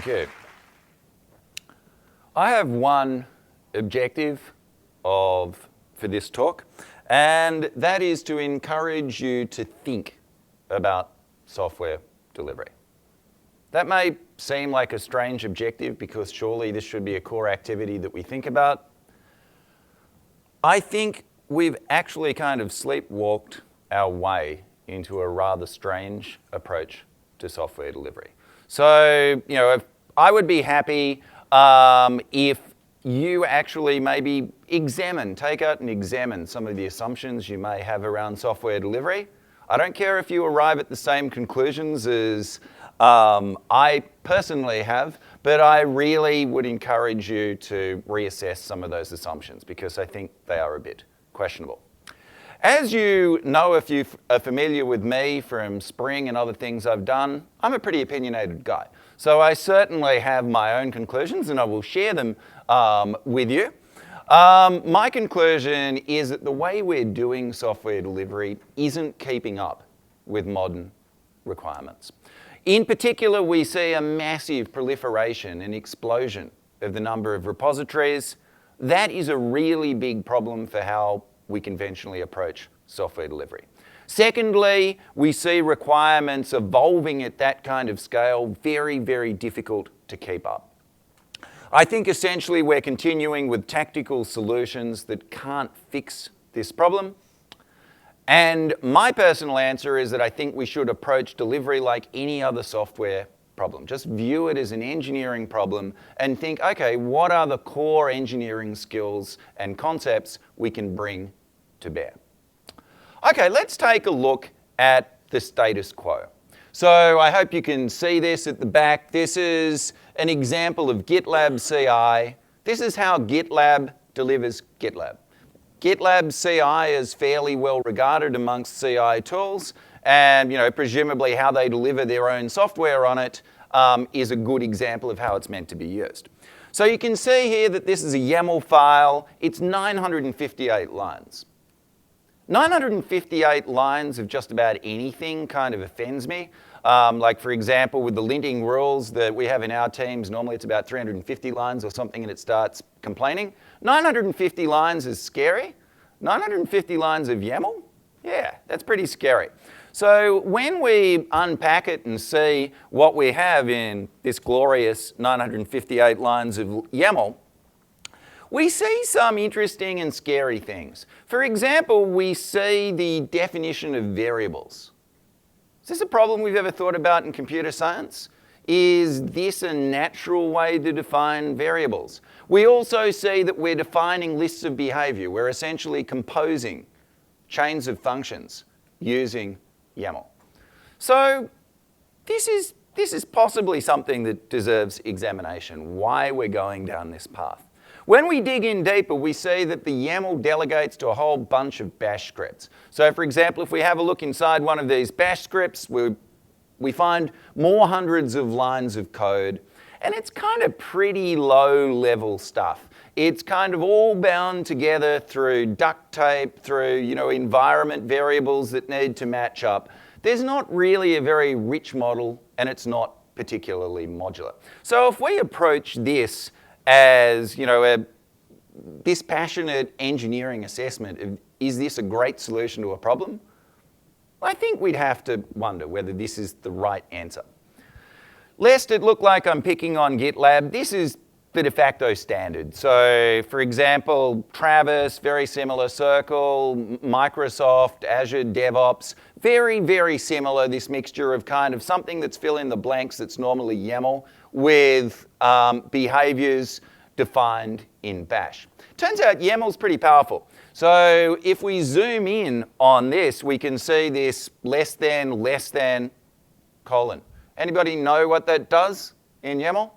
Thank you. I have one objective for this talk, and that is to encourage you to think about software delivery. That may seem like a strange objective because surely this should be a core activity that we think about. I think we've actually kind of sleepwalked our way into a rather strange approach to software delivery. So, I would be happy if you actually maybe take out and examine some of the assumptions you may have around software delivery. I don't care if you arrive at the same conclusions as I personally have, but I really would encourage you to reassess some of those assumptions because I think they are a bit questionable. As you know, if you are familiar with me from Spring and other things I've done, I'm a pretty opinionated guy. So I certainly have my own conclusions and I will share them with you. My conclusion is that the way we're doing software delivery isn't keeping up with modern requirements. In particular, we see a massive proliferation and explosion of the number of repositories. That is a really big problem for how we conventionally approach software delivery. Secondly, we see requirements evolving at that kind of scale very, very difficult to keep up. I think essentially we're continuing with tactical solutions that can't fix this problem. And my personal answer is that I think we should approach delivery like any other software problem. Just view it as an engineering problem and think, okay, what are the core engineering skills and concepts we can bring to bear? Okay, let's take a look at the status quo. So I hope you can see this at the back. This is an example of GitLab CI. This is how GitLab delivers GitLab. GitLab CI is fairly well regarded amongst CI tools, and presumably how they deliver their own software on it is a good example of how it's meant to be used. So you can see here that this is a YAML file. It's 958 lines. 958 lines of just about anything kind of offends me. Like for example, with the linting rules that we have in our teams, normally it's about 350 lines or something and it starts complaining. 950 lines is scary. 950 lines of YAML? Yeah, that's pretty scary. So when we unpack it and see what we have in this glorious 958 lines of YAML, we see some interesting and scary things. For example, we see the definition of variables. Is this a problem we've ever thought about in computer science? Is this a natural way to define variables? We also see that we're defining lists of behavior. We're essentially composing chains of functions using YAML. So this is possibly something that deserves examination, why we're going down this path. When we dig in deeper, we see that the YAML delegates to a whole bunch of bash scripts. So for example, if we have a look inside one of these bash scripts, we find more hundreds of lines of code, and it's kind of pretty low-level stuff. It's kind of all bound together through duct tape, through environment variables that need to match up. There's not really a very rich model, and it's not particularly modular. So if we approach this as a dispassionate engineering assessment of, is this a great solution to a problem? I think we'd have to wonder whether this is the right answer. Lest it look like I'm picking on GitLab, this is the de facto standard. So for example, Travis, very similar, Circle, Microsoft, Azure DevOps, very, very similar, this mixture of kind of something that's fill in the blanks that's normally YAML with behaviors defined in bash. Turns out YAML's pretty powerful. So if we zoom in on this, we can see this less than, colon. Anybody know what that does in YAML?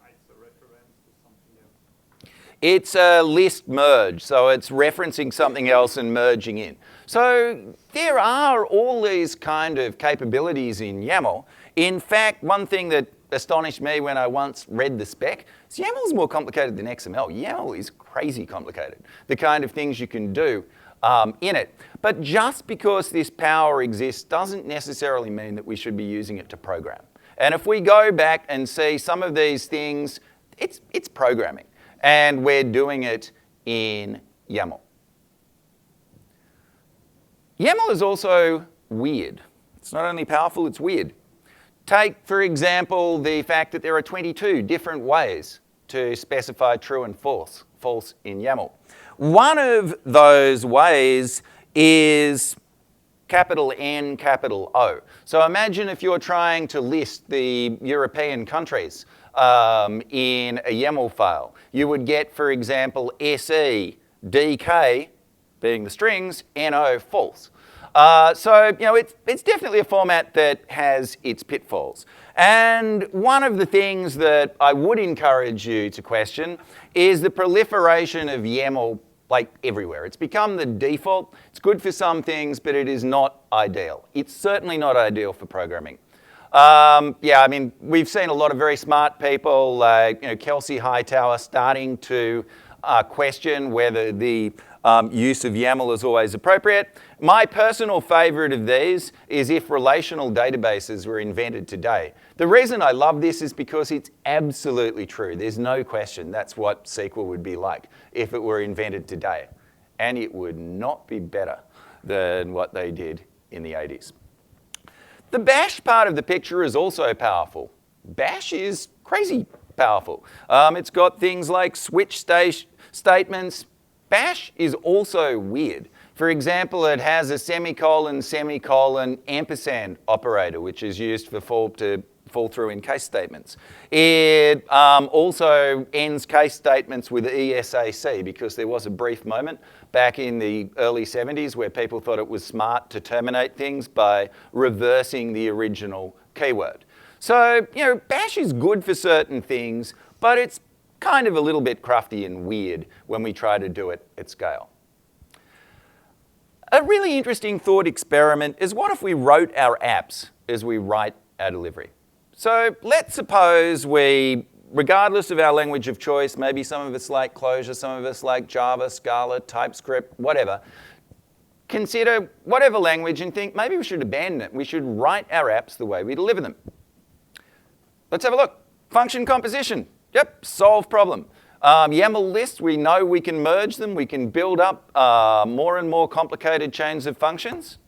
It's a reference to something else. It's a list merge, so it's referencing something else and merging in. So there are all these kind of capabilities in YAML. In fact, one thing that astonished me when I once read the spec is YAML is more complicated than XML. YAML is crazy complicated, the kind of things you can do in it. But just because this power exists doesn't necessarily mean that we should be using it to program. And if we go back and see some of these things, it's programming. And we're doing it in YAML. YAML is also weird. It's not only powerful, it's weird. Take, for example, the fact that there are 22 different ways to specify true and false in YAML. One of those ways is capital N, capital O. So imagine if you're trying to list the European countries in a YAML file. You would get, for example, SE, DK, being the strings, NO, false. So, it's definitely a format that has its pitfalls. And one of the things that I would encourage you to question is the proliferation of YAML everywhere. It's become the default. It's good for some things, but it is not ideal. It's certainly not ideal for programming. We've seen a lot of very smart people like Kelsey Hightower starting to question whether the use of YAML is always appropriate. My personal favourite of these is if relational databases were invented today. The reason I love this is because it's absolutely true. There's no question that's what SQL would be like if it were invented today. And it would not be better than what they did in the 80s. The bash part of the picture is also powerful. Bash is crazy powerful. It's got things like switch statements. Bash is also weird. For example, it has a semicolon, semicolon, ampersand operator, which is used for fall through in case statements. It also ends case statements with ESAC because there was a brief moment back in the early 70s where people thought it was smart to terminate things by reversing the original keyword. So, bash is good for certain things, but it's kind of a little bit crafty and weird when we try to do it at scale. A really interesting thought experiment is what if we wrote our apps as we write our delivery? So let's suppose we, regardless of our language of choice, maybe some of us like Clojure, some of us like Java, Scala, TypeScript, whatever, consider whatever language and think maybe we should abandon it. We should write our apps the way we deliver them. Let's have a look. Function composition. Yep, solve problem. YAML lists, we know we can merge them. We can build up more and more complicated chains of functions.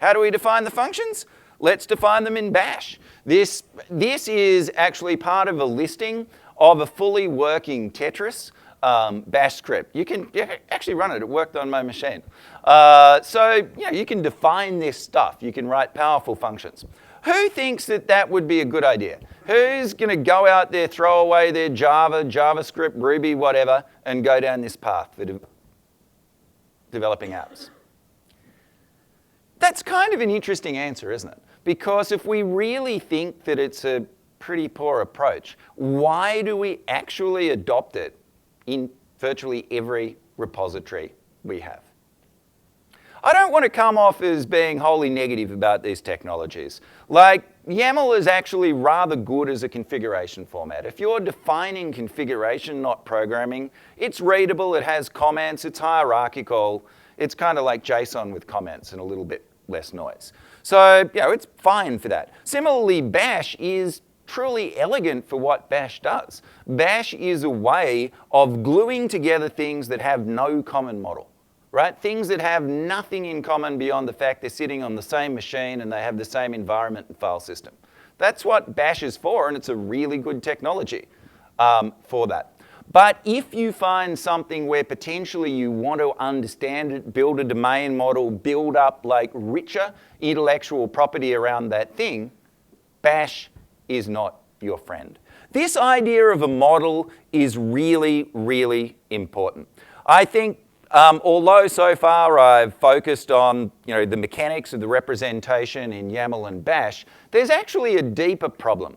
How do we define the functions? Let's define them in bash. This is actually part of a listing of a fully working Tetris bash script. You can actually run it. It worked on my machine. You can define this stuff. You can write powerful functions. Who thinks that would be a good idea? Who's going to go out there, throw away their Java, JavaScript, Ruby, whatever, and go down this path for developing apps? That's kind of an interesting answer, isn't it? Because if we really think that it's a pretty poor approach, why do we actually adopt it in virtually every repository we have? I don't want to come off as being wholly negative about these technologies. YAML is actually rather good as a configuration format. If you're defining configuration, not programming, it's readable, it has comments, it's hierarchical. It's kind of like JSON with comments and a little bit less noise. So, it's fine for that. Similarly, bash is truly elegant for what bash does. Bash is a way of gluing together things that have no common model. Right? Things that have nothing in common beyond the fact they're sitting on the same machine and they have the same environment and file system. That's what bash is for, and it's a really good technology for that. But if you find something where potentially you want to understand it, build a domain model, build up richer intellectual property around that thing, bash is not your friend. This idea of a model is really, really important. I think although so far I've focused on the mechanics of the representation in YAML and bash, there's actually a deeper problem.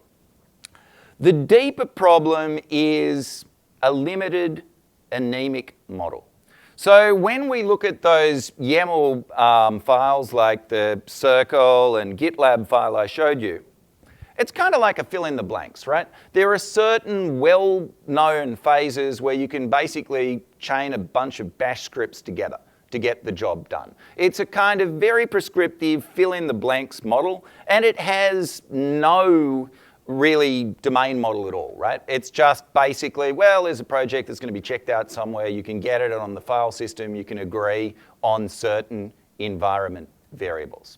The deeper problem is a limited anemic model. So when we look at those YAML files like the circle and GitLab file I showed you, it's kind of like a fill in the blanks, right? There are certain well-known phases where you can basically chain a bunch of bash scripts together to get the job done. It's a kind of very prescriptive fill-in-the-blanks model, and it has no really domain model at all, right? It's just basically, well, there's a project that's going to be checked out somewhere, you can get it on the file system, you can agree on certain environment variables.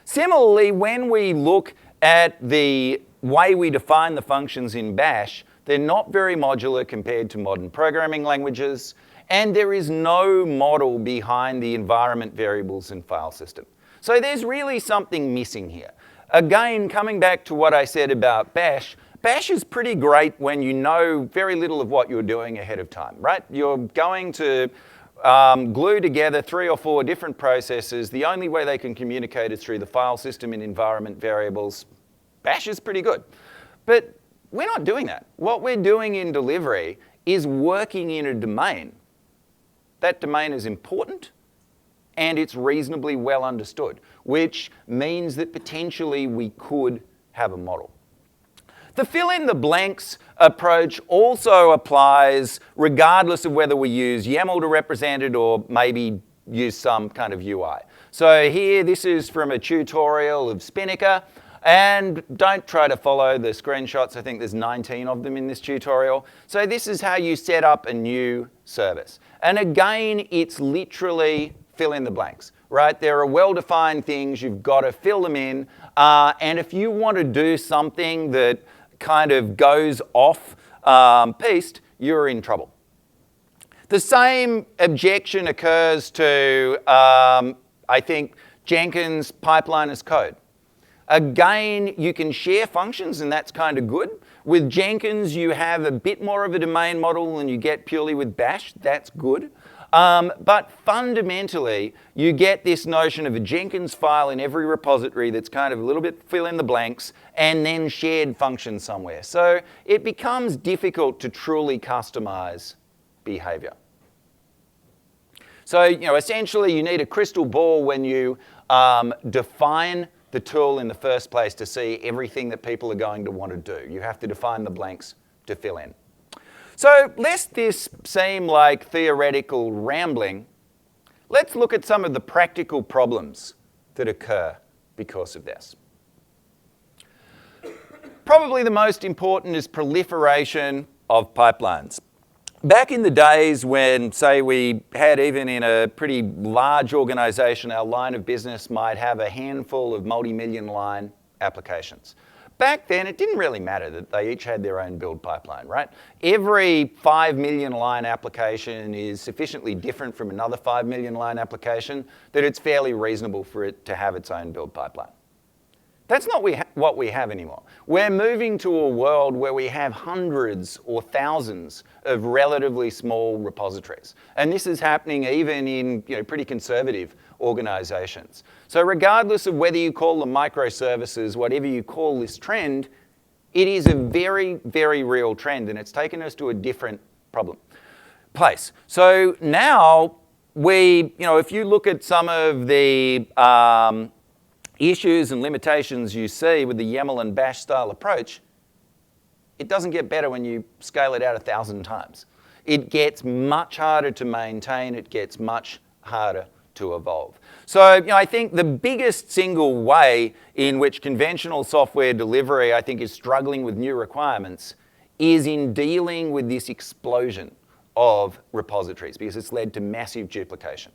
Similarly, when we look at the way we define the functions in Bash, they're not very modular compared to modern programming languages, and there is no model behind the environment variables and file system. So there's really something missing here. Again, coming back to what I said about Bash, Bash is pretty great when you know very little of what you're doing ahead of time, right? You're going to glue together 3 or 4 different processes. The only way they can communicate is through the file system and environment variables. Bash is pretty good. But we're not doing that. What we're doing in delivery is working in a domain. That domain is important and it's reasonably well understood, which means that potentially we could have a model. The fill-in-the-blanks approach also applies regardless of whether we use YAML to represent it or maybe use some kind of UI. So here, this is from a tutorial of Spinnaker, and don't try to follow the screenshots. I think there's 19 of them in this tutorial. So this is how you set up a new service. And again, it's literally fill in the blanks, right? There are well-defined things, you've got to fill them in, and if you want to do something that kind of goes off piste, you're in trouble. The same objection occurs to, I think, Jenkins pipeline as code. Again, you can share functions and that's kind of good. With Jenkins, you have a bit more of a domain model than you get purely with Bash. That's good. But fundamentally, you get this notion of a Jenkins file in every repository that's kind of a little bit fill in the blanks and then shared functions somewhere. So it becomes difficult to truly customize behavior. So, essentially you need a crystal ball when you define the tool in the first place to see everything that people are going to want to do. You have to define the blanks to fill in. So lest this seem like theoretical rambling, let's look at some of the practical problems that occur because of this. Probably the most important is proliferation of pipelines. Back in the days when, say, we had even in a pretty large organization, our line of business might have a handful of multi-million line applications. Back then, it didn't really matter that they each had their own build pipeline, right? Every 5 million line application is sufficiently different from another 5 million line application that it's fairly reasonable for it to have its own build pipeline. That's not what we have anymore. We're moving to a world where we have hundreds or thousands of relatively small repositories. And this is happening even in pretty conservative organizations. So regardless of whether you call them microservices, whatever you call this trend, it is a very, very real trend and it's taken us to a different place. So now if you look at some of the issues and limitations you see with the YAML and Bash style approach, it doesn't get better when you scale it out 1,000 times. It gets much harder to maintain, it gets much harder to evolve. So I think the biggest single way in which conventional software delivery, I think, is struggling with new requirements is in dealing with this explosion of repositories because it's led to massive duplication.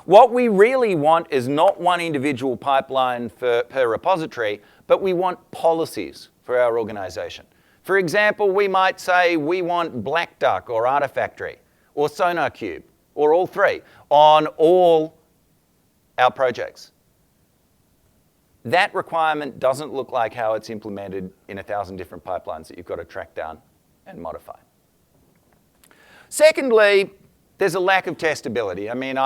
What we really want is not one individual pipeline per repository, but we want policies for our organization. For example, we might say we want Black Duck or Artifactory or SonarQube or all three on all our projects. That requirement doesn't look like how it's implemented in 1,000 different pipelines that you've got to track down and modify. Secondly, there's a lack of testability. I mean,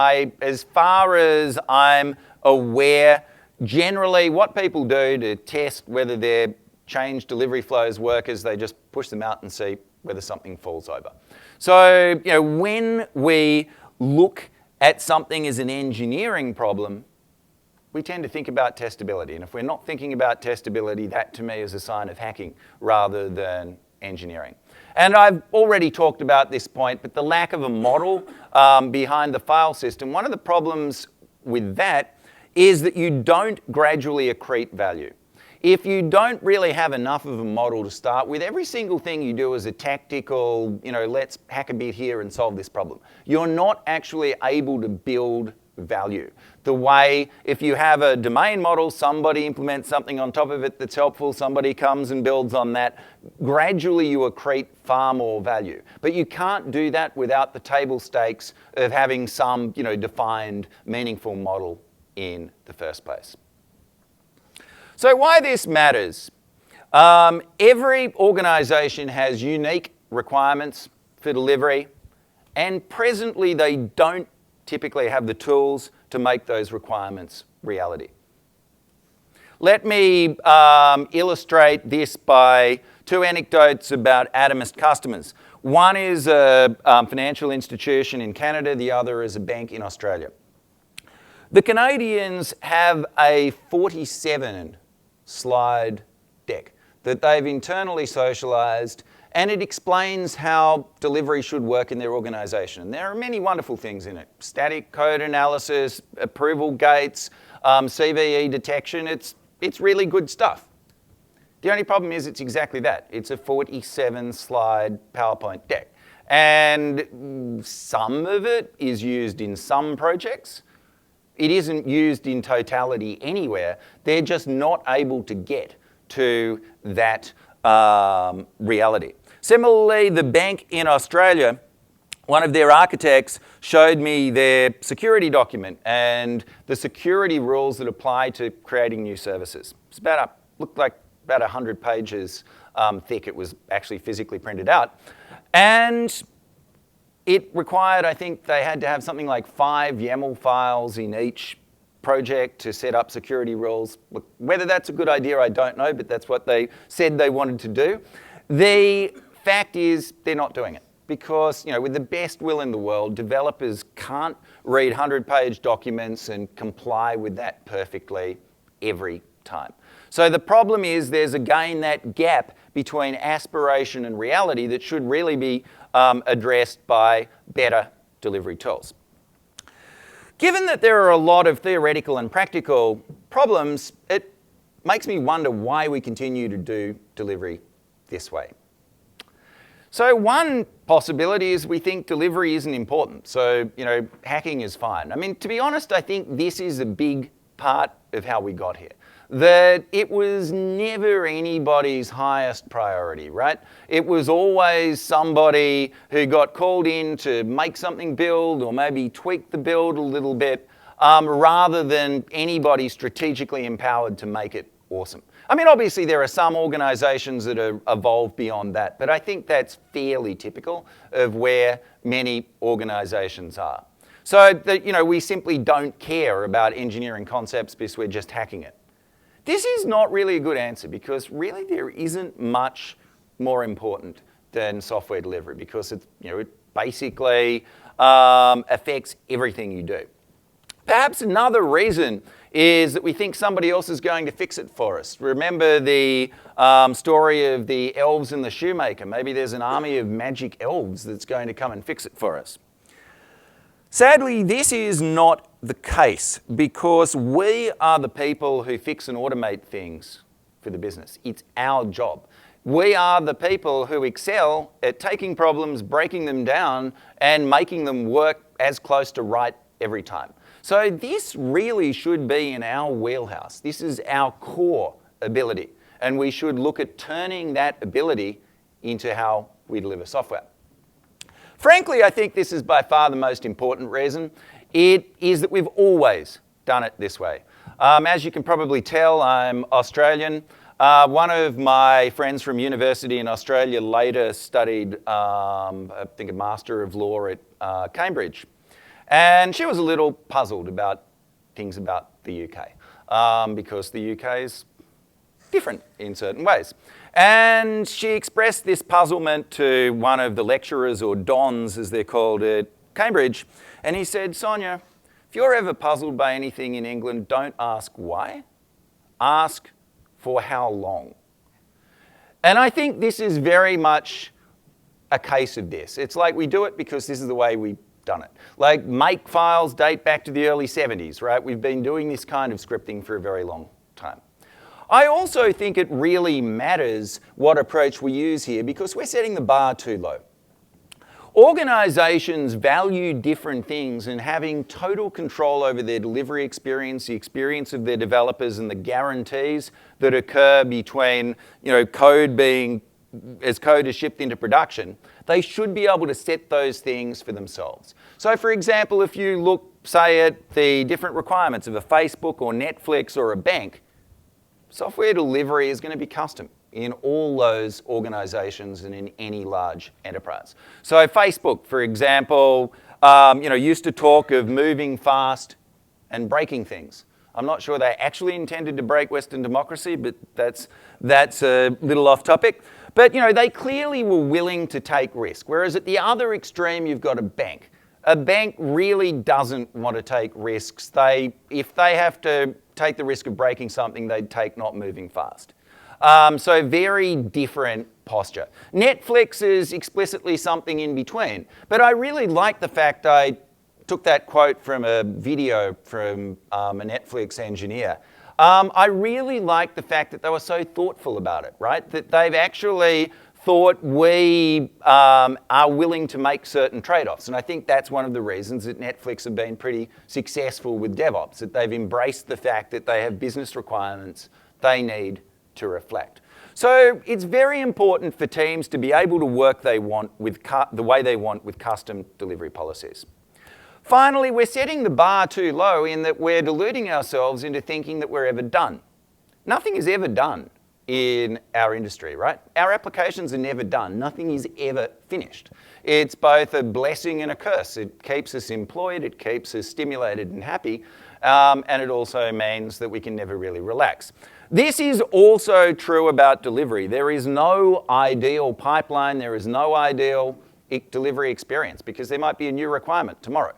as far as I'm aware, generally what people do to test whether their change delivery flows work is they just push them out and see whether something falls over. So, when we look at something as an engineering problem, we tend to think about testability. And if we're not thinking about testability, that to me is a sign of hacking rather than engineering. And I've already talked about this point, but the lack of a model behind the file system, one of the problems with that is that you don't gradually accrete value. If you don't really have enough of a model to start with, every single thing you do is a tactical, let's hack a bit here and solve this problem. You're not actually able to build value. The way, if you have a domain model, somebody implements something on top of it that's helpful, somebody comes and builds on that, gradually you accrete far more value. But you can't do that without the table stakes of having some, defined, meaningful model in the first place. So why this matters? Every organization has unique requirements for delivery, and presently they don't typically have the tools to make those requirements reality. Let me illustrate this by two anecdotes about Atomist customers. One is a financial institution in Canada, the other is a bank in Australia. The Canadians have a 47-slide deck that they've internally socialized, and it explains how delivery should work in their organization. And there are many wonderful things in it. Static code analysis, approval gates, CVE detection. It's really good stuff. The only problem is it's exactly that. It's a 47-slide PowerPoint deck. And some of it is used in some projects. It isn't used in totality anywhere. They're just not able to get to that reality. Similarly, the bank in Australia, one of their architects showed me their security document and the security rules that apply to creating new services. It's looked like about 100 pages thick. It was actually physically printed out. And it required, I think they had to have something like 5 YAML files in each project to set up security rules. Whether that's a good idea, I don't know, but that's what they said they wanted to do. The fact is they're not doing it because, with the best will in the world, developers can't read 100-page documents and comply with that perfectly every time. So the problem is there's again that gap between aspiration and reality that should really be addressed by better delivery tools. Given that there are a lot of theoretical and practical problems, it makes me wonder why we continue to do delivery this way. So one possibility is we think delivery isn't important. So, hacking is fine. I mean, to be honest, I think this is a big part of how we got here. That it was never anybody's highest priority, right? It was always somebody who got called in to make something build or maybe tweak the build a little bit rather than anybody strategically empowered to make it awesome. I mean, obviously there are some organizations that have evolved beyond that, but I think that's fairly typical of where many organizations are. So that, we simply don't care about engineering concepts because we're just hacking it. This is not really a good answer because really there isn't much more important than software delivery because it basically affects everything you do. Perhaps another reason is that we think somebody else is going to fix it for us. Remember the story of the elves and the shoemaker. Maybe there's an army of magic elves that's going to come and fix it for us. Sadly, this is not the case because we are the people who fix and automate things for the business. It's our job. We are the people who excel at taking problems, breaking them down, and making them work as close to right every time. So this really should be in our wheelhouse. This is our core ability, and we should look at turning that ability into how we deliver software. Frankly, I think this is by far the most important reason. It is that we've always done it this way. As you can probably tell, I'm Australian. One of my friends from university in Australia later studied, I think, a Master of Law at Cambridge. And she was a little puzzled about things about the UK because the UK is different in certain ways. And she expressed this puzzlement to one of the lecturers, or dons as they're called at Cambridge, and he said, Sonia, if you're ever puzzled by anything in England, don't ask why, ask for how long. And I think this is very much a case of this. It's like we do it because this is the way we've done it. Like make files date back to the early 70s, right? We've been doing this kind of scripting for a very long time. I also think it really matters what approach we use here because we're setting the bar too low. Organizations value different things, and having total control over their delivery experience, the experience of their developers, and the guarantees that occur between, code being, as code is shipped into production, they should be able to set those things for themselves. So for example, if you look, say, at the different requirements of a Facebook or Netflix or a bank, software delivery is going to be custom in all those organizations and in any large enterprise. So Facebook, for example, used to talk of moving fast and breaking things. I'm not sure they actually intended to break Western democracy, but that's a little off topic. But they clearly were willing to take risk. Whereas at the other extreme, you've got a bank. A bank really doesn't want to take risks. If they have to take the risk of breaking something, they'd take not moving fast. So very different posture. Netflix is explicitly something in between. But I really like the fact I took that quote from a video from a Netflix engineer. I really like the fact that they were so thoughtful about it, right? That they've actually thought we are willing to make certain trade-offs. And I think that's one of the reasons that Netflix have been pretty successful with DevOps, that they've embraced the fact that they have business requirements they need to reflect. So it's very important for teams to be able to work the way they want with custom delivery policies. Finally, we're setting the bar too low in that we're deluding ourselves into thinking that we're ever done. Nothing is ever done in our industry, right? Our applications are never done. Nothing is ever finished. It's both a blessing and a curse. It keeps us employed, it keeps us stimulated and happy, and it also means that we can never really relax. This is also true about delivery. There is no ideal pipeline, there is no ideal delivery experience because there might be a new requirement tomorrow.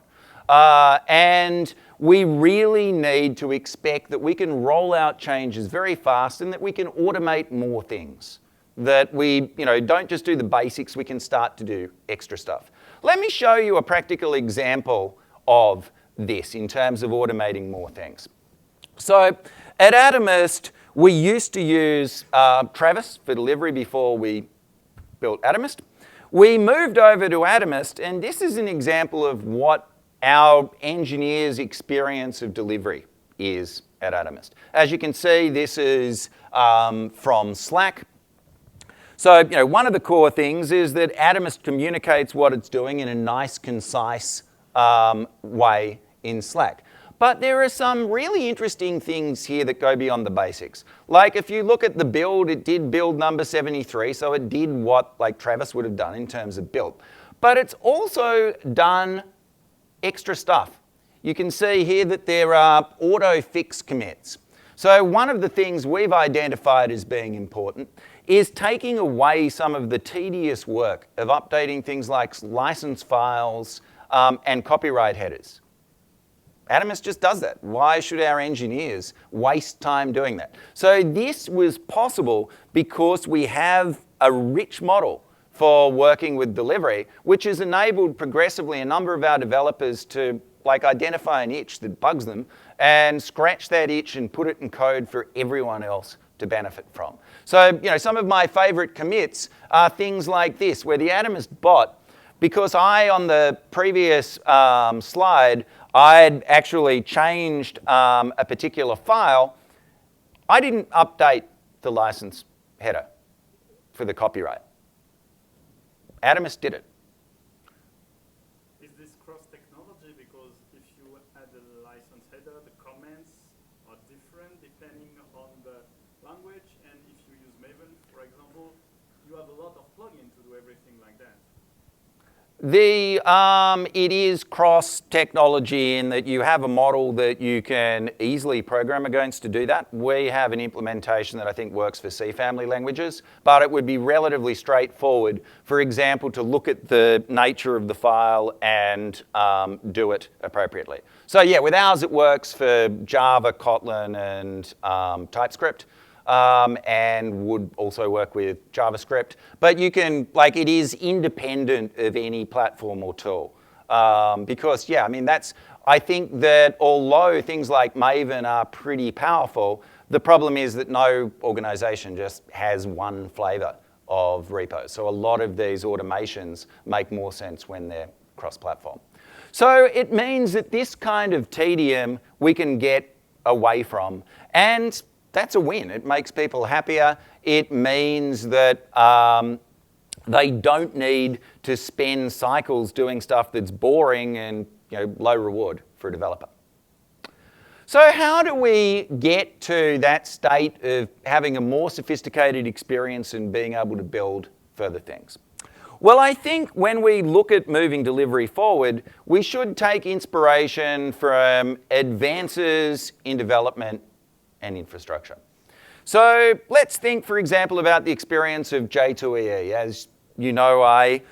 And we really need to expect that we can roll out changes very fast and that we can automate more things. That we don't just do the basics, we can start to do extra stuff. Let me show you a practical example of this in terms of automating more things. So at Atomist, we used to use Travis for delivery before we built Atomist. We moved over to Atomist, and this is an example of what our engineers' experience of delivery is at Atomist. As you can see, this is from Slack. So, one of the core things is that Atomist communicates what it's doing in a nice, concise way in Slack. But there are some really interesting things here that go beyond the basics. Like if you look at the build, it did build number 73, so it did what Travis would have done in terms of build. But it's also done extra stuff. You can see here that there are auto-fix commits. So one of the things we've identified as being important is taking away some of the tedious work of updating things like license files and copyright headers. Atomist just does that. Why should our engineers waste time doing that? So this was possible because we have a rich model for working with delivery, which has enabled progressively a number of our developers to identify an itch that bugs them and scratch that itch and put it in code for everyone else to benefit from. So, some of my favorite commits are things like this, where the Atomist bot, because on the previous slide, I had actually changed a particular file, I didn't update the license header for the copyright. Atomist did it. Is this cross-technology? Because if you add a license header, the comments are different depending on the language. And if you use Maven, for example, you have a lot of plugins to do everything like that. It is cross-technology in that you have a model that you can easily program against to do that. We have an implementation that I think works for C family languages, but it would be relatively straightforward, for example, to look at the nature of the file and do it appropriately. So yeah, with ours it works for Java, Kotlin, and TypeScript. and would also work with JavaScript. But you can, like, it is independent of any platform or tool. Because, yeah, I mean, I think that although things like Maven are pretty powerful, the problem is that no organization just has one flavor of repos. So a lot of these automations make more sense when they're cross-platform. So it means that this kind of tedium we can get away from, and that's a win. It makes people happier. It means that they don't need to spend cycles doing stuff that's boring and low reward for a developer. So how do we get to that state of having a more sophisticated experience and being able to build further things? Well, I think when we look at moving delivery forward, we should take inspiration from advances in development and infrastructure. So let's think, for example, about the experience of J2EE. As you know, I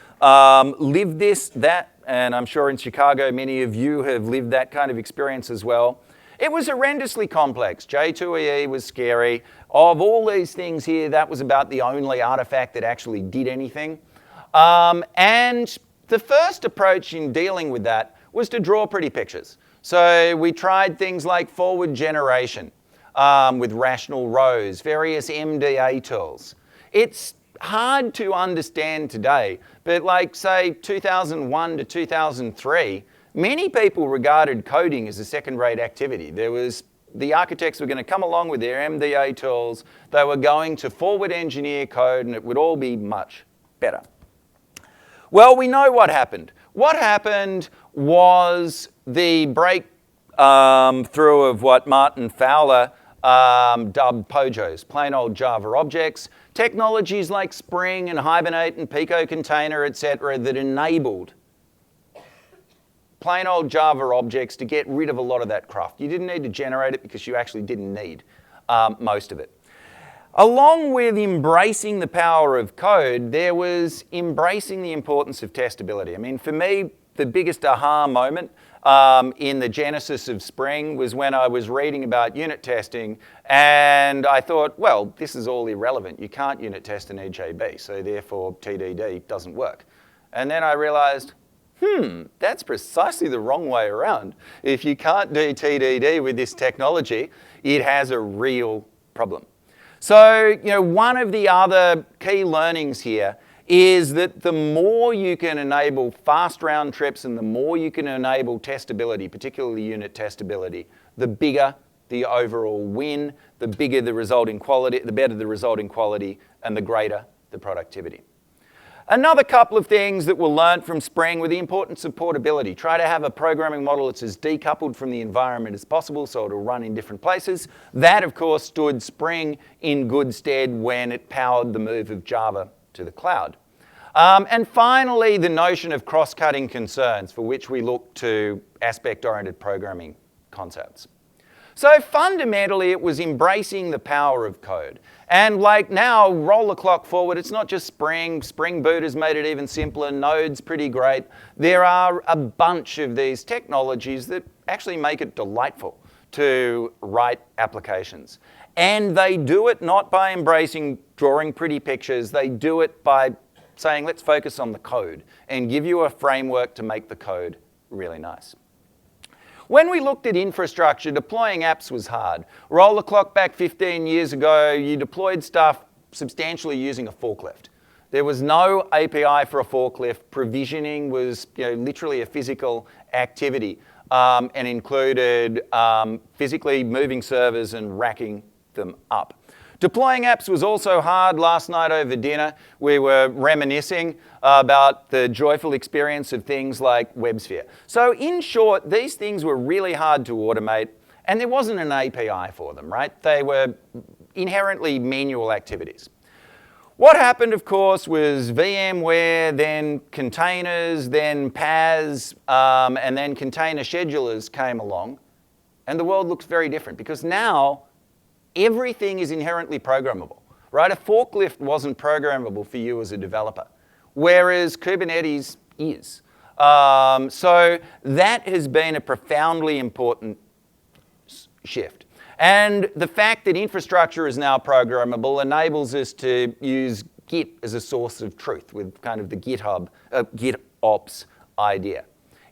lived that, and I'm sure in Chicago many of you have lived that kind of experience as well. It was horrendously complex. J2EE was scary. Of all these things here, that was about the only artifact that actually did anything. And the first approach in dealing with that was to draw pretty pictures. So we tried things like forward generation with rational rows, various MDA tools. It's hard to understand today, but like, say, 2001 to 2003, many people regarded coding as a second-rate activity. The architects were going to come along with their MDA tools. They were going to forward engineer code, and it would all be much better. Well, we know what happened. What happened was the breakthrough of what Martin Fowler dubbed POJOs, plain old Java objects, technologies like Spring and Hibernate and Pico Container, etc., that enabled plain old Java objects to get rid of a lot of that cruft. You didn't need to generate it because you actually didn't need most of it. Along with embracing the power of code, there was embracing the importance of testability. I mean, for me, the biggest aha moment in the genesis of Spring was when I was reading about unit testing, and I thought, well, this is all irrelevant. You can't unit test an EJB, so therefore TDD doesn't work. And then I realized, that's precisely the wrong way around. If you can't do TDD with this technology, it has a real problem. So, one of the other key learnings here is that the more you can enable fast round trips and the more you can enable testability, particularly unit testability, the bigger the overall win, the bigger the resulting quality, the better the resulting quality, and the greater the productivity. Another couple of things that were learned from Spring were the importance of portability. Try to have a programming model that's as decoupled from the environment as possible so it'll run in different places. That, of course, stood Spring in good stead when it powered the move of Java to the cloud. And finally, the notion of cross-cutting concerns, for which we look to aspect-oriented programming concepts. So fundamentally, it was embracing the power of code. And like now, roll the clock forward, it's not just Spring. Spring Boot has made it even simpler. Node's pretty great. There are a bunch of these technologies that actually make it delightful to write applications. And they do it not by embracing drawing pretty pictures. They do it by saying, let's focus on the code and give you a framework to make the code really nice. When we looked at infrastructure, deploying apps was hard. Roll the clock back 15 years ago, you deployed stuff substantially using a forklift. There was no API for a forklift. Provisioning was literally a physical activity and included physically moving servers and racking them up. Deploying apps was also hard. Last night over dinner, we were reminiscing about the joyful experience of things like WebSphere. So in short, these things were really hard to automate, and there wasn't an API for them, right? They were inherently manual activities. What happened, of course, was VMware, then containers, then PaaS, and then container schedulers came along, and the world looks very different because now everything is inherently programmable, right? A forklift wasn't programmable for you as a developer, whereas Kubernetes is. So that has been a profoundly important shift. And the fact that infrastructure is now programmable enables us to use Git as a source of truth with kind of the GitOps idea.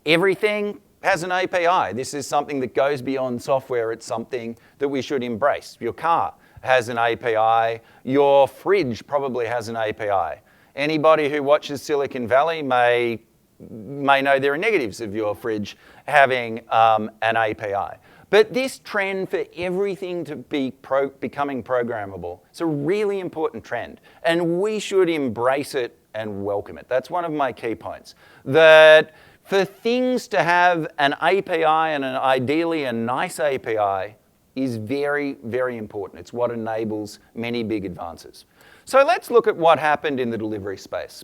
Everything has an API. This is something that goes beyond software. It's something that we should embrace. Your car has an API. Your fridge probably has an API. Anybody who watches Silicon Valley may know there are negatives of your fridge having an API. But this trend for everything to be becoming programmable, it's a really important trend. And we should embrace it and welcome it. That's one of my key points. That for things to have an API and ideally a nice API is very, very important. It's what enables many big advances. So let's look at what happened in the delivery space.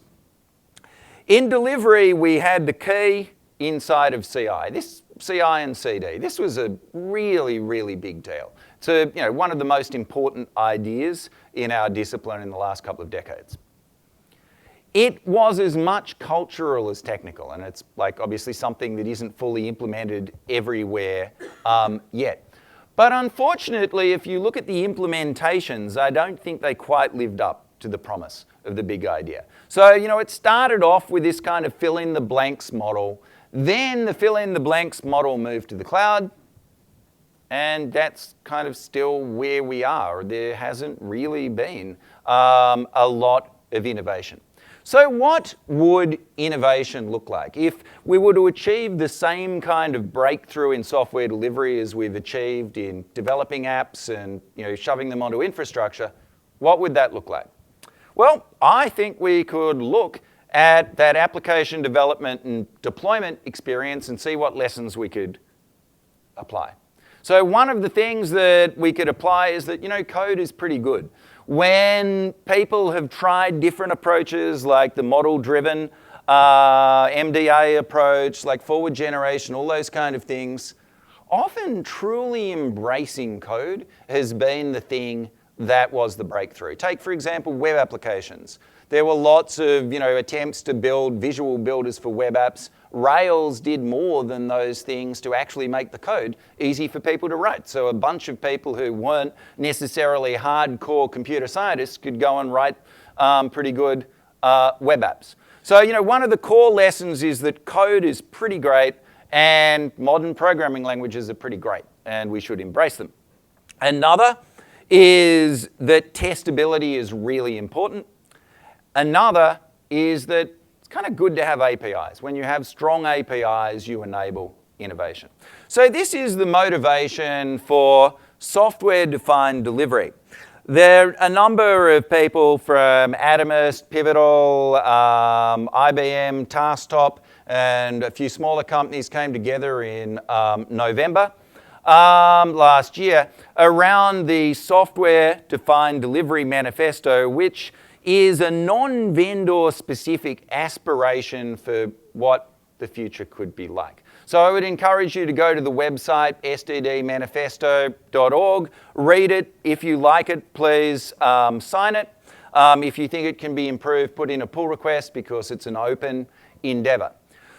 In delivery, we had the key inside of CI. This CI and CD. This was a really, really big deal. It's one of the most important ideas in our discipline in the last couple of decades. It was as much cultural as technical, and it's like obviously something that isn't fully implemented everywhere yet. But unfortunately, if you look at the implementations, I don't think they quite lived up to the promise of the big idea. So, it started off with this kind of fill-in-the-blanks model. Then the fill-in-the-blanks model moved to the cloud, and that's kind of still where we are. There hasn't really been a lot of innovation. So what would innovation look like? If we were to achieve the same kind of breakthrough in software delivery as we've achieved in developing apps and shoving them onto infrastructure, what would that look like? Well, I think we could look at that application development and deployment experience and see what lessons we could apply. So one of the things that we could apply is that, code is pretty good. When people have tried different approaches like the model-driven MDA approach, like forward generation, all those kind of things, often truly embracing code has been the thing that was the breakthrough. Take, for example, web applications. There were lots of attempts to build visual builders for web apps. Rails did more than those things to actually make the code easy for people to write. So a bunch of people who weren't necessarily hardcore computer scientists could go and write pretty good web apps. So one of the core lessons is that code is pretty great and modern programming languages are pretty great and we should embrace them. Another is that testability is really important. Another is that it's kind of good to have APIs. When you have strong APIs, you enable innovation. So this is the motivation for software-defined delivery. There are a number of people from Atomist, Pivotal, IBM, TaskTop, and a few smaller companies came together in November last year around the software-defined delivery manifesto, which is a non-vendor specific aspiration for what the future could be like. So I would encourage you to go to the website sddmanifesto.org, read it. If you like it, please sign it. If you think it can be improved, put in a pull request because it's an open endeavor.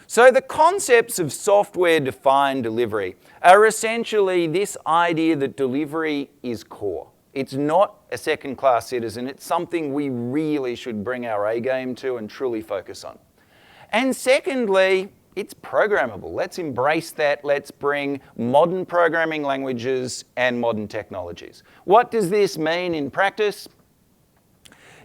So the concepts of software-defined delivery are essentially this idea that delivery is core. It's not a second-class citizen. It's something we really should bring our A game to and truly focus on. And secondly, it's programmable. Let's embrace that. Let's bring modern programming languages and modern technologies. What does this mean in practice?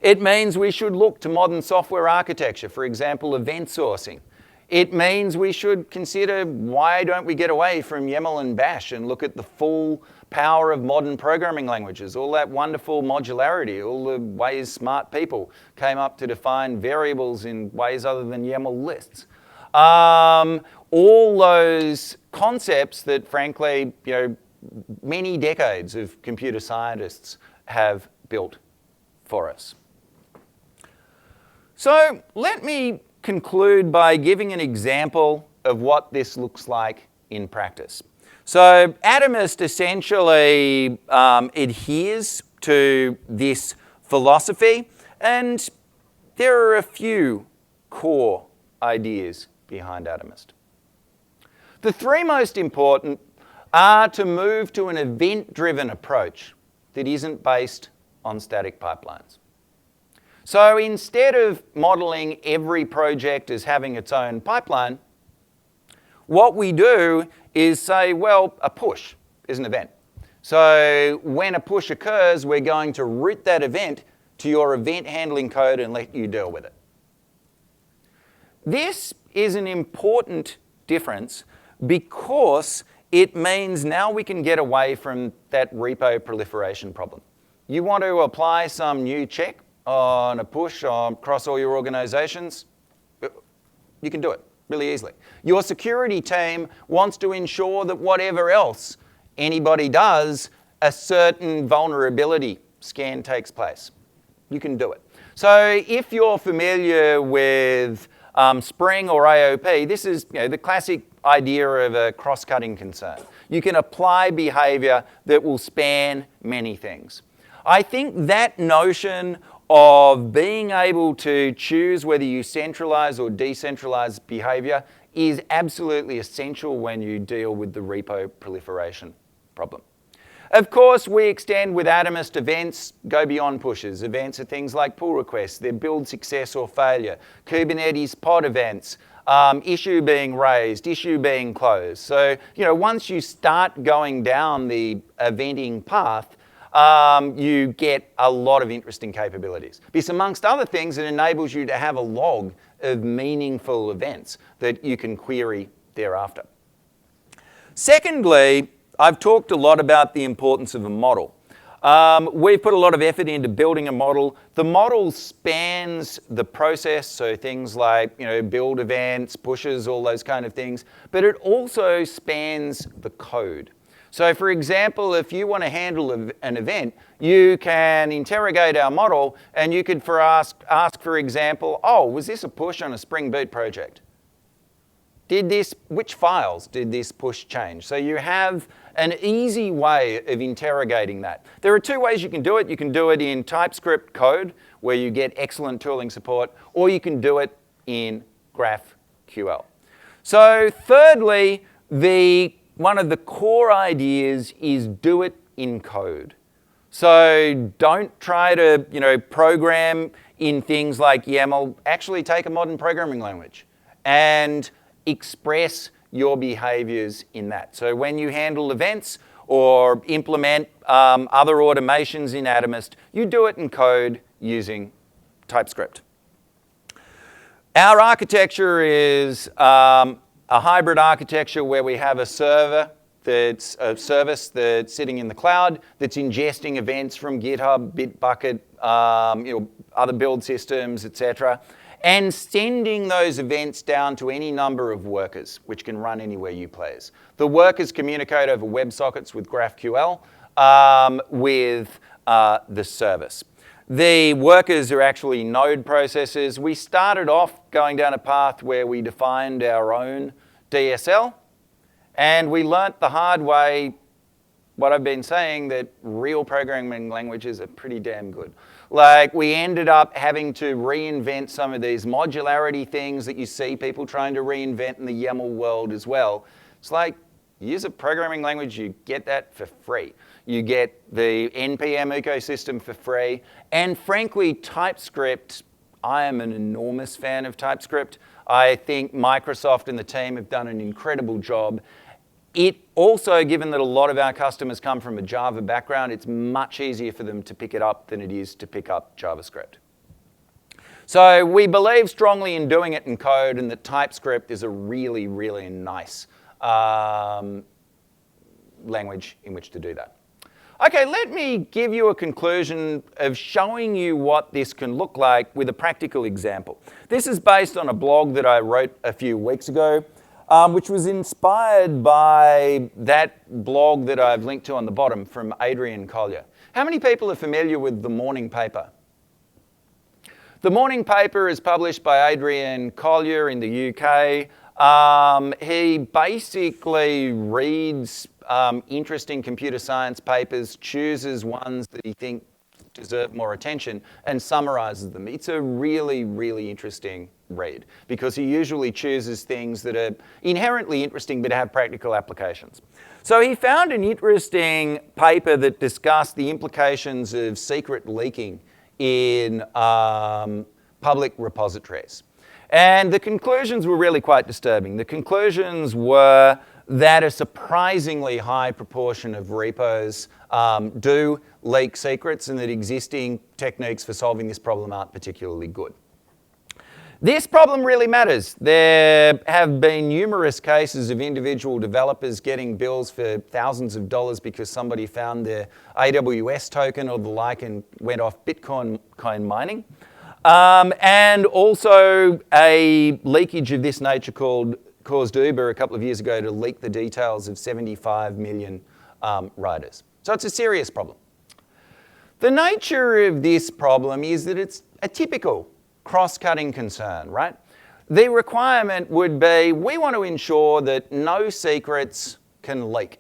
It means we should look to modern software architecture, for example, event sourcing. It means we should consider why don't we get away from YAML and Bash and look at the full power of modern programming languages, all that wonderful modularity, all the ways smart people came up to define variables in ways other than YAML lists. All those concepts that, frankly, many decades of computer scientists have built for us. So let me conclude by giving an example of what this looks like in practice. So Atomist essentially adheres to this philosophy, and there are a few core ideas behind Atomist. The three most important are to move to an event-driven approach that isn't based on static pipelines. So instead of modeling every project as having its own pipeline, what we do is say, well, a push is an event. So when a push occurs, we're going to route that event to your event handling code and let you deal with it. This is an important difference because it means now we can get away from that repo proliferation problem. You want to apply some new check on a push across all your organizations, you can do it really easily. Your security team wants to ensure that whatever else anybody does, a certain vulnerability scan takes place. You can do it. So if you're familiar with Spring or AOP, this is the classic idea of a cross-cutting concern. You can apply behavior that will span many things. I think that notion of being able to choose whether you centralize or decentralize behavior is absolutely essential when you deal with the repo proliferation problem. Of course, we extend with Atomist events, go beyond pushes. Events are things like pull requests, their build success or failure, Kubernetes pod events, issue being raised, issue being closed. So, once you start going down the eventing path, you get a lot of interesting capabilities. Because amongst other things, it enables you to have a log of meaningful events that you can query thereafter. Secondly, I've talked a lot about the importance of a model. We've put a lot of effort into building a model. The model spans the process, so things like build events, pushes, all those kind of things, but it also spans the code. So for example, if you want to handle an event, you can interrogate our model and you could ask for example, was this a push on a Spring Boot project? Which files did this push change? So you have an easy way of interrogating that. There are two ways you can do it. You can do it in TypeScript code, where you get excellent tooling support, or you can do it in GraphQL. So thirdly, one of the core ideas is do it in code. So don't try to program in things like YAML. Actually take a modern programming language and express your behaviors in that. So when you handle events or implement other automations in Atomist, you do it in code using TypeScript. Our architecture is a hybrid architecture where we have a server that's a service that's sitting in the cloud that's ingesting events from GitHub, Bitbucket, other build systems, etc., and sending those events down to any number of workers, which can run anywhere you please. The workers communicate over WebSockets with GraphQL with the service. The workers are actually node processors. We started off going down a path where we defined our own DSL, and we learnt the hard way what I've been saying, that real programming languages are pretty damn good. Like, we ended up having to reinvent some of these modularity things that you see people trying to reinvent in the YAML world as well. It's like, use a programming language, you get that for free. You get the NPM ecosystem for free. And frankly, TypeScript, I am an enormous fan of TypeScript. I think Microsoft and the team have done an incredible job. It also, given that a lot of our customers come from a Java background, it's much easier for them to pick it up than it is to pick up JavaScript. So we believe strongly in doing it in code, and that TypeScript is a really, really nice language in which to do that. Okay, let me give you a conclusion of showing you what this can look like with a practical example. This is based on a blog that I wrote a few weeks ago, which was inspired by that blog that I've linked to on the bottom from Adrian Collier. How many people are familiar with The Morning Paper? The Morning Paper is published by Adrian Collier in the UK. He basically reads interesting computer science papers, chooses ones that he thinks deserve more attention, and summarizes them. It's a really, really interesting read, because he usually chooses things that are inherently interesting but have practical applications. So he found an interesting paper that discussed the implications of secret leaking in public repositories. And the conclusions were really quite disturbing. The conclusions were that a surprisingly high proportion of repos do leak secrets, and that existing techniques for solving this problem aren't particularly good. This problem really matters. There have been numerous cases of individual developers getting bills for thousands of dollars because somebody found their AWS token or the like and went off Bitcoin mining. And also a leakage of this nature caused Uber a couple of years ago to leak the details of 75 million riders. So it's a serious problem. The nature of this problem is that it's a typical cross-cutting concern, right? The requirement would be, we want to ensure that no secrets can leak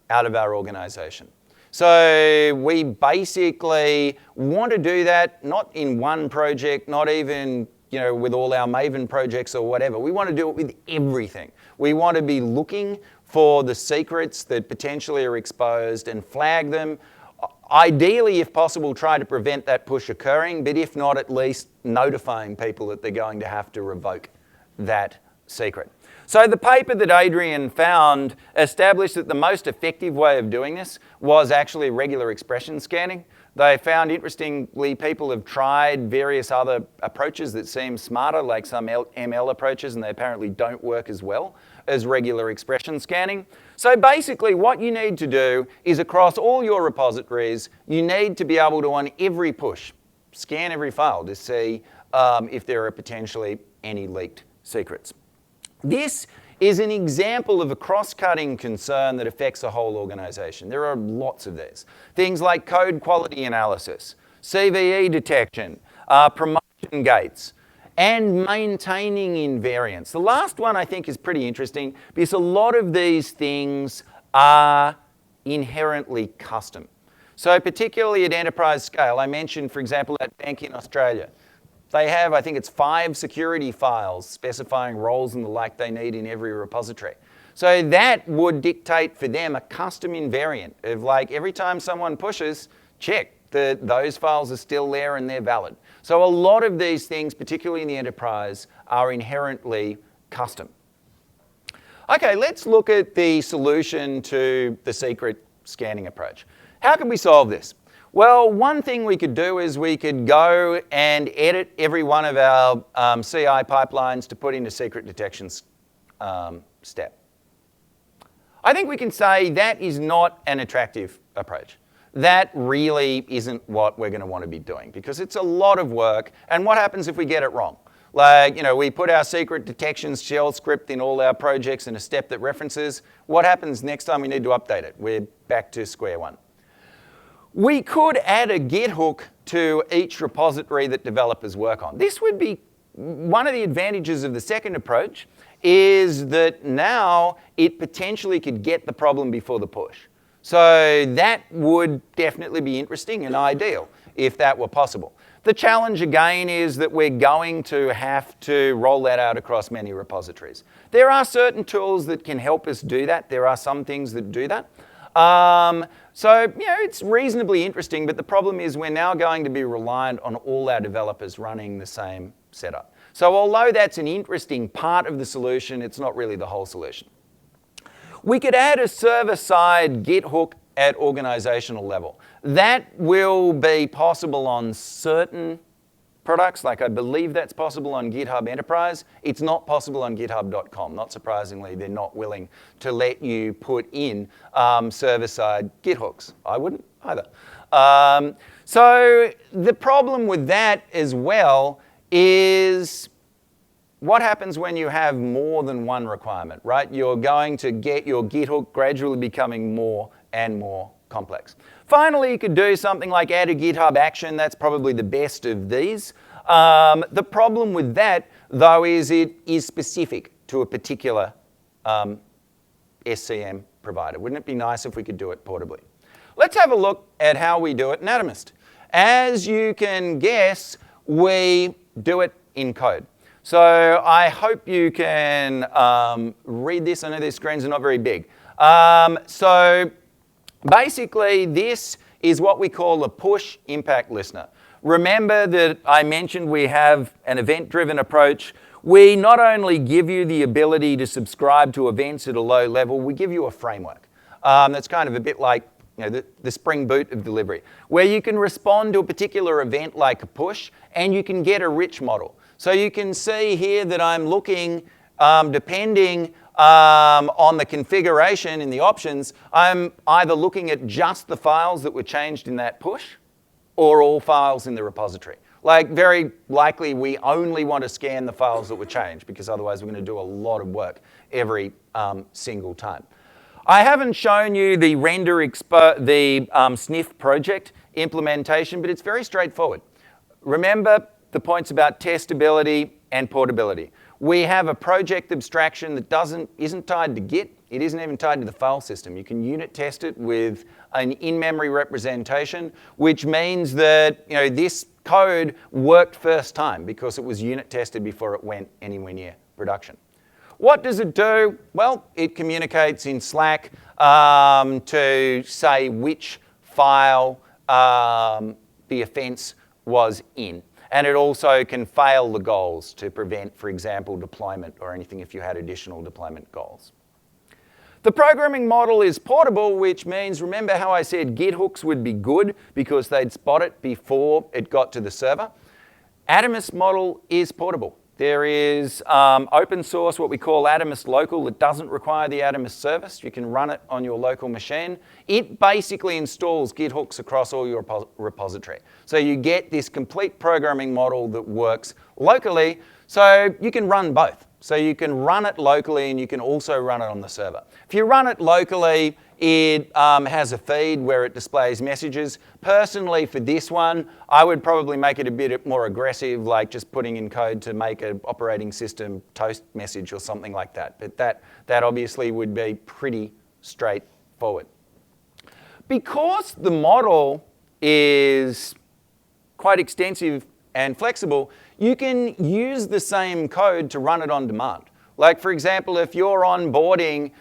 out of our organization. So we basically want to do that, not in one project, not even with all our Maven projects or whatever. We want to do it with everything. We want to be looking for the secrets that potentially are exposed and flag them. Ideally, if possible, try to prevent that push occurring, but if not, at least notifying people that they're going to have to revoke that secret. So the paper that Adrian found established that the most effective way of doing this was actually regular expression scanning. They found, interestingly, people have tried various other approaches that seem smarter, like some ML approaches, and they apparently don't work as well as regular expression scanning. So basically what you need to do is, across all your repositories, you need to be able to, on every push, scan every file to see if there are potentially any leaked secrets. This is an example of a cross-cutting concern that affects a whole organization. There are lots of these. Things like code quality analysis, CVE detection, promotion gates, and maintaining invariance. The last one I think is pretty interesting because a lot of these things are inherently custom. So particularly at enterprise scale, I mentioned, for example, that bank in Australia. They have, I think it's 5 security files specifying roles and the like they need in every repository. So that would dictate for them a custom invariant of, like, every time someone pushes, check that those files are still there and they're valid. So a lot of these things, particularly in the enterprise, are inherently custom. Okay, let's look at the solution to the secret scanning approach. How can we solve this? Well, one thing we could do is we could go and edit every one of our CI pipelines to put in a secret detection step. I think we can say that is not an attractive approach. That really isn't what we're going to want to be doing, because it's a lot of work. And what happens if we get it wrong? Like, we put our secret detection shell script in all our projects in a step that references. What happens next time we need to update it? We're back to square one. We could add a Git hook to each repository that developers work on. This would be one of the advantages of the second approach, is that now it potentially could get the problem before the push. So that would definitely be interesting and ideal if that were possible. The challenge again is that we're going to have to roll that out across many repositories. There are certain tools that can help us do that. There are some things that do that. So it's reasonably interesting, but the problem is we're now going to be reliant on all our developers running the same setup. So although that's an interesting part of the solution, it's not really the whole solution. We could add a server-side Git hook at organizational level. That will be possible on certain products, like I believe that's possible on GitHub Enterprise. It's not possible on github.com. Not surprisingly, they're not willing to let you put in server-side Git hooks. I wouldn't either. So the problem with that as well is, what happens when you have more than one requirement, right? You're going to get your Git hook gradually becoming more and more complex. Finally, you could do something like add a GitHub action. That's probably the best of these. The problem with that, though, is it is specific to a particular SCM provider. Wouldn't it be nice if we could do it portably? Let's have a look at how we do it in Atomist. As you can guess, we do it in code. So I hope you can read this. I know these screens are not very big. So basically, this is what we call a push impact listener. Remember that I mentioned we have an event-driven approach. We not only give you the ability to subscribe to events at a low level, we give you a framework. That's kind of a bit like the spring boot of delivery, where you can respond to a particular event like a push, and you can get a rich model. So you can see here that I'm looking, depending on the configuration in the options, I'm either looking at just the files that were changed in that push or all files in the repository. Like very likely we only want to scan the files that were changed because otherwise we're going to do a lot of work every single time. I haven't shown you the sniff project implementation, but it's very straightforward. Remember the points about testability and portability. We have a project abstraction that isn't tied to Git. It isn't even tied to the file system. You can unit test it with an in-memory representation, which means that this code worked first time because it was unit tested before it went anywhere near production. What does it do? Well, it communicates in Slack to say which file the offense was in. And it also can fail the goals to prevent, for example, deployment or anything if you had additional deployment goals. The programming model is portable, which means, remember how I said Git hooks would be good because they'd spot it before it got to the server? Atomist model is portable. There is open source, what we call Atomist Local, that doesn't require the Atomist service. You can run it on your local machine. It basically installs Git hooks across all your repository. So you get this complete programming model that works locally, so you can run both. So you can run it locally and you can also run it on the server. If you run it locally, it has a feed where it displays messages. Personally, for this one, I would probably make it a bit more aggressive, like just putting in code to make an operating system toast message or something like that. But that obviously would be pretty straightforward. Because the model is quite extensive and flexible, you can use the same code to run it on demand. Like, for example, if you're onboarding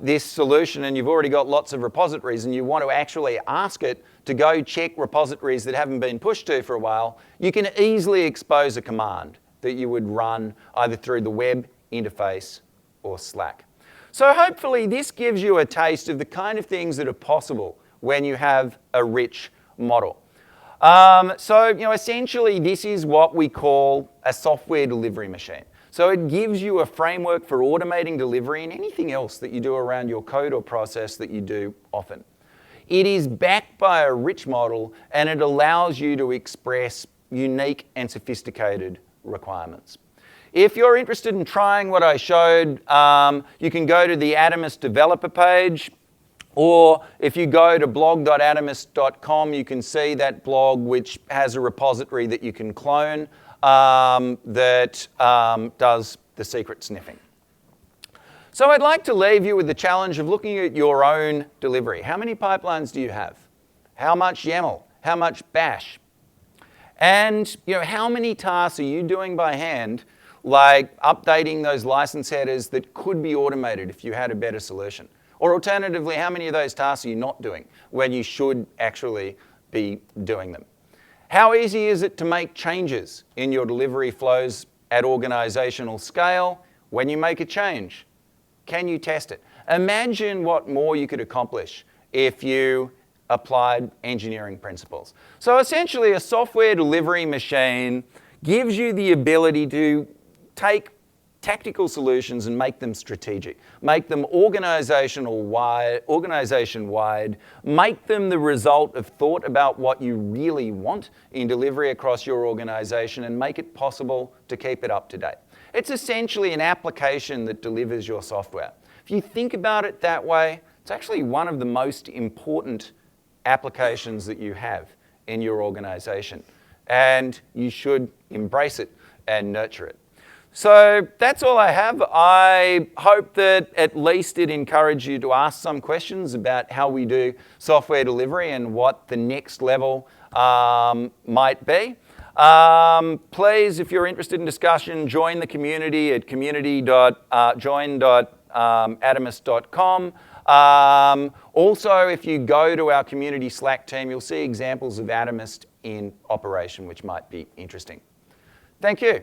this solution and you've already got lots of repositories and you want to actually ask it to go check repositories that haven't been pushed to for a while, you can easily expose a command that you would run either through the web interface or Slack. So hopefully this gives you a taste of the kind of things that are possible when you have a rich model. So essentially this is what we call a software delivery machine. So it gives you a framework for automating delivery and anything else that you do around your code or process that you do often. It is backed by a rich model and it allows you to express unique and sophisticated requirements. If you're interested in trying what I showed, you can go to the Atomist developer page, or if you go to blog.atomist.com, you can see that blog which has a repository that you can clone that does the secret sniffing. So I'd like to leave you with the challenge of looking at your own delivery. How many pipelines do you have? How much YAML? How much bash? And how many tasks are you doing by hand, like updating those license headers that could be automated if you had a better solution? Or alternatively, how many of those tasks are you not doing when you should actually be doing them? How easy is it to make changes in your delivery flows at organizational scale? When you make a change, can you test it? Imagine what more you could accomplish if you applied engineering principles. So essentially, a software delivery machine gives you the ability to take tactical solutions and make them strategic, make them organization-wide, make them the result of thought about what you really want in delivery across your organization, and make it possible to keep it up to date. It's essentially an application that delivers your software. If you think about it that way, it's actually one of the most important applications that you have in your organization, and you should embrace it and nurture it. So that's all I have. I hope that at least it encouraged you to ask some questions about how we do software delivery and what the next level might be. Please, if you're interested in discussion, join the community at community.join.atomist.com. Also, if you go to our community Slack team, you'll see examples of Atomist in operation, which might be interesting. Thank you.